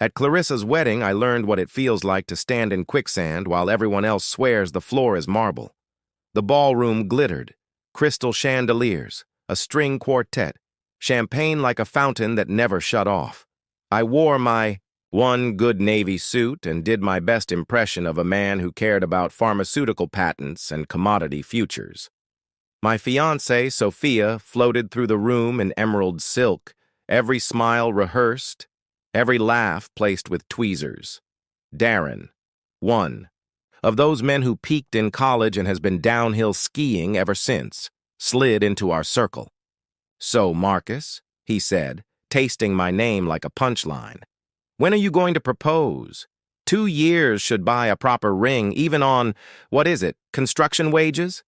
At Clarissa's wedding, I learned what it feels like to stand in quicksand while everyone else swears the floor is marble. The ballroom glittered, crystal chandeliers, a string quartet, champagne like a fountain that never shut off. I wore my one good Navy suit and did my best impression of a man who cared about pharmaceutical patents and commodity futures. My fiancée, Sophia, floated through the room in emerald silk, every smile rehearsed, every laugh placed with tweezers. Darren, one, of those men who peaked in college and has been downhill skiing ever since, slid into our circle. "So, Marcus," he said, tasting my name like a punchline, "when are you going to propose? 2 years should buy a proper ring, even on, construction wages?"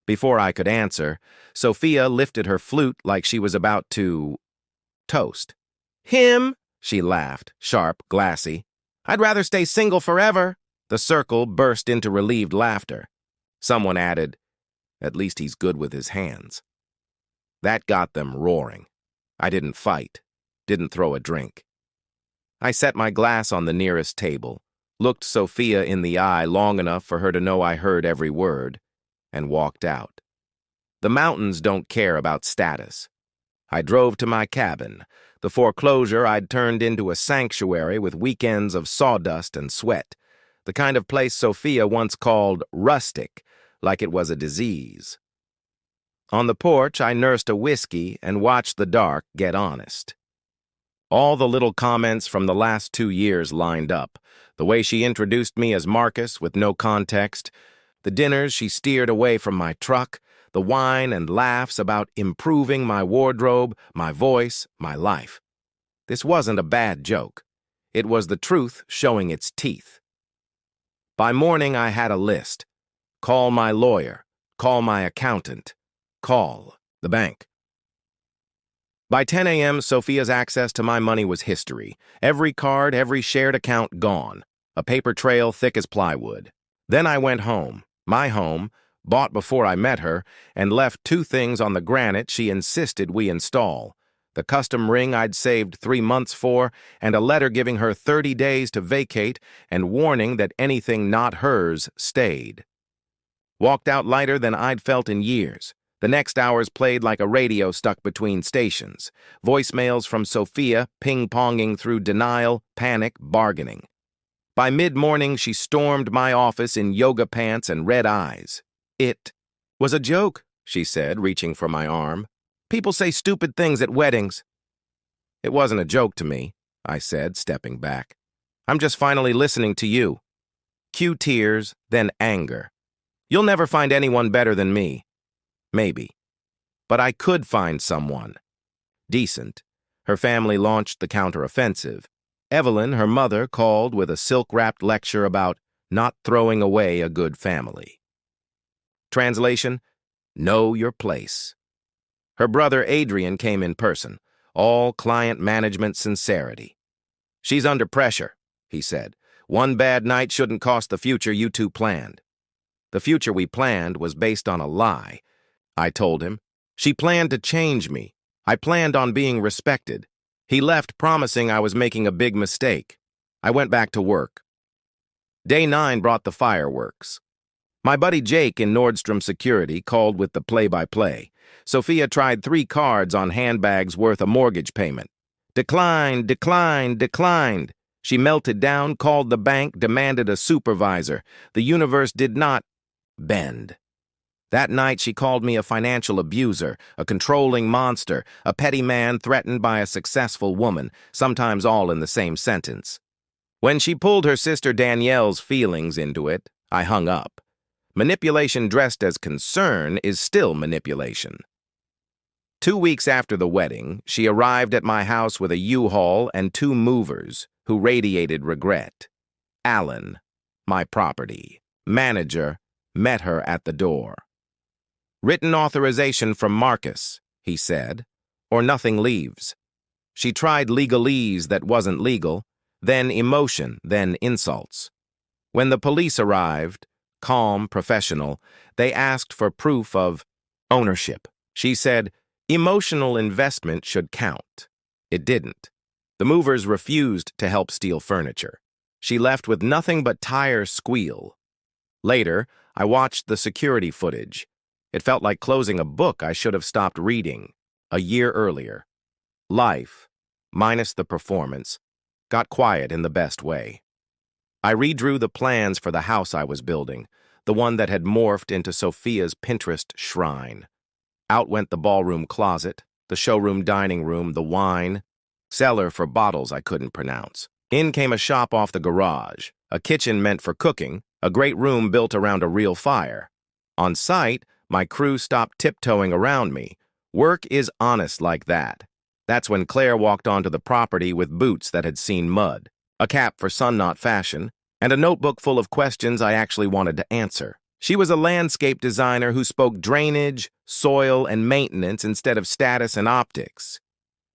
Before I could answer, Sophia lifted her flute like she was about to toast. "Him?" she laughed, sharp, glassy. "I'd rather stay single forever." The circle burst into relieved laughter. Someone added, "At least he's good with his hands." That got them roaring. I didn't fight, didn't throw a drink. I set my glass on the nearest table, looked Sophia in the eye long enough for her to know I heard every word, and walked out. The mountains don't care about status. I drove to my cabin, the foreclosure I'd turned into a sanctuary with weekends of sawdust and sweat, the kind of place Sophia once called rustic, like it was a disease. On the porch, I nursed a whiskey and watched the dark get honest. All the little comments from the last 2 years lined up, the way she introduced me as Marcus with no context, the dinners she steered away from my truck, the wine and laughs about improving my wardrobe, my voice, my life. This wasn't a bad joke. It was the truth showing its teeth. By morning, I had a list. Call my lawyer. Call my accountant. Call the bank. By 10 a.m., Sophia's access to my money was history. Every card, every shared account gone. A paper trail thick as plywood. Then I went home, my home, bought before I met her, and left 2 things on the granite she insisted we install. The custom ring I'd saved 3 months for, and a letter giving her 30 days to vacate and warning that anything not hers stayed. Walked out lighter than I'd felt in years. The next hours played like a radio stuck between stations. Voicemails from Sophia ping-ponging through denial, panic, bargaining. By mid-morning, she stormed my office in yoga pants and red eyes. "It was a joke," she said, reaching for my arm. "People say stupid things at weddings." "It wasn't a joke to me," I said, stepping back. "I'm just finally listening to you." Cue tears, then anger. "You'll never find anyone better than me." Maybe. But I could find someone. Decent. Her family launched the counteroffensive. Evelyn, her mother, called with a silk-wrapped lecture about not throwing away a good family. Translation: know your place. Her brother Adrian came in person, all client management sincerity. "She's under pressure," he said. "One bad night shouldn't cost the future you two planned." The future we planned was based on a lie. I told him. She planned to change me. I planned on being respected. He left promising I was making a big mistake. I went back to work. Day 9 brought the fireworks. My buddy Jake in Nordstrom Security called with the play-by-play. Sophia tried 3 cards on handbags worth a mortgage payment. Declined, declined, declined. She melted down, called the bank, demanded a supervisor. The universe did not bend. That night, she called me a financial abuser, a controlling monster, a petty man threatened by a successful woman, sometimes all in the same sentence. When she pulled her sister Danielle's feelings into it, I hung up. Manipulation dressed as concern is still manipulation. 2 weeks after the wedding, she arrived at my house with a U-Haul and 2 movers who radiated regret. Alan, my property manager, met her at the door. "Written authorization from Marcus," he said, "or nothing leaves." She tried legalese that wasn't legal, then emotion, then insults. When the police arrived, calm, professional, they asked for proof of ownership. She said, emotional investment should count. It didn't. The movers refused to help steal furniture. She left with nothing but tires squeal. Later, I watched the security footage. It felt like closing a book I should have stopped reading a year earlier. Life, minus the performance, got quiet in the best way. I redrew the plans for the house I was building, the one that had morphed into Sophia's Pinterest shrine. Out went the ballroom closet, the showroom dining room, the wine cellar for bottles I couldn't pronounce. In came a shop off the garage, a kitchen meant for cooking, a great room built around a real fire. On site, my crew stopped tiptoeing around me. Work is honest like that. That's when Claire walked onto the property with boots that had seen mud, a cap for sun not fashion, and a notebook full of questions I actually wanted to answer. She was a landscape designer who spoke drainage, soil, and maintenance instead of status and optics.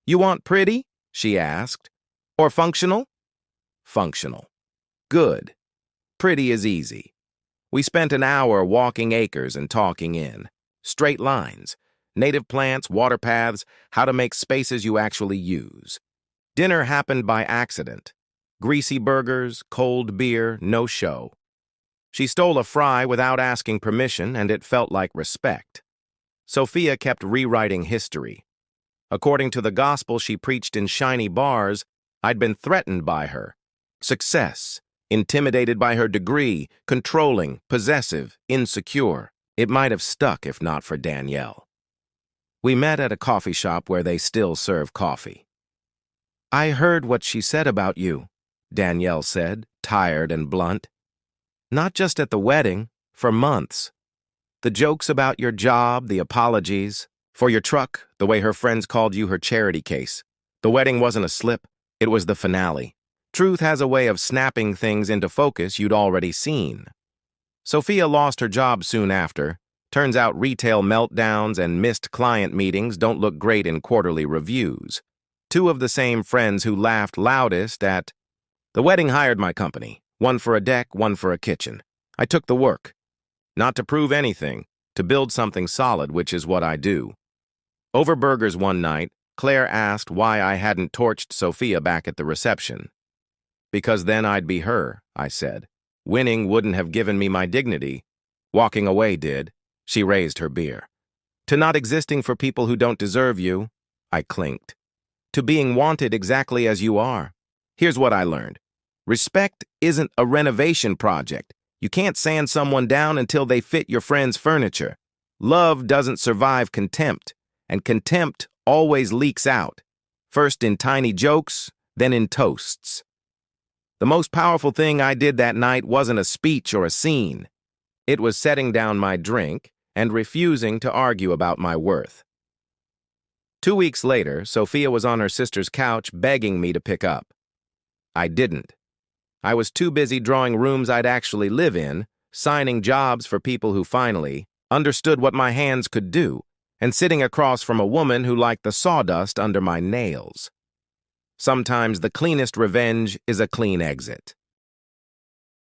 "You want pretty?" she asked. "Or functional?" Functional. Good. Pretty is easy. We spent an hour walking acres and talking in. Straight lines, native plants, water paths, how to make spaces you actually use. Dinner happened by accident. Greasy burgers, cold beer, no show. She stole a fry without asking permission, and it felt like respect. Sophia kept rewriting history. According to the gospel she preached in shiny bars, I'd been threatened by her. Success, intimidated by her degree, controlling, possessive, insecure. It might have stuck if not for Danielle. We met at a coffee shop where they still serve coffee. "I heard what she said about you," Danielle said, tired and blunt. "Not just at the wedding, for months. The jokes about your job, the apologies, for your truck, the way her friends called you her charity case. The wedding wasn't a slip, it was the finale. Truth has a way of snapping things into focus you'd already seen." Sophia lost her job soon after. Turns out retail meltdowns and missed client meetings don't look great in quarterly reviews. Two of the same friends who laughed loudest at the wedding hired my company, one for a deck, one for a kitchen. I took the work. Not to prove anything, to build something solid, which is what I do. Over burgers one night, Claire asked why I hadn't torched Sophia back at the reception. "Because then I'd be her," I said. "Winning wouldn't have given me my dignity. Walking away did." She raised her beer. "To not existing for people who don't deserve you," I clinked. "To being wanted exactly as you are. Here's what I learned. Respect isn't a renovation project. You can't sand someone down until they fit your friend's furniture. Love doesn't survive contempt, and contempt always leaks out. First in tiny jokes, then in toasts. The most powerful thing I did that night wasn't a speech or a scene. It was setting down my drink and refusing to argue about my worth. 2 weeks later, Sophia was on her sister's couch begging me to pick up. I didn't. I was too busy drawing rooms I'd actually live in, signing jobs for people who finally understood what my hands could do, and sitting across from a woman who liked the sawdust under my nails. Sometimes the cleanest revenge is a clean exit.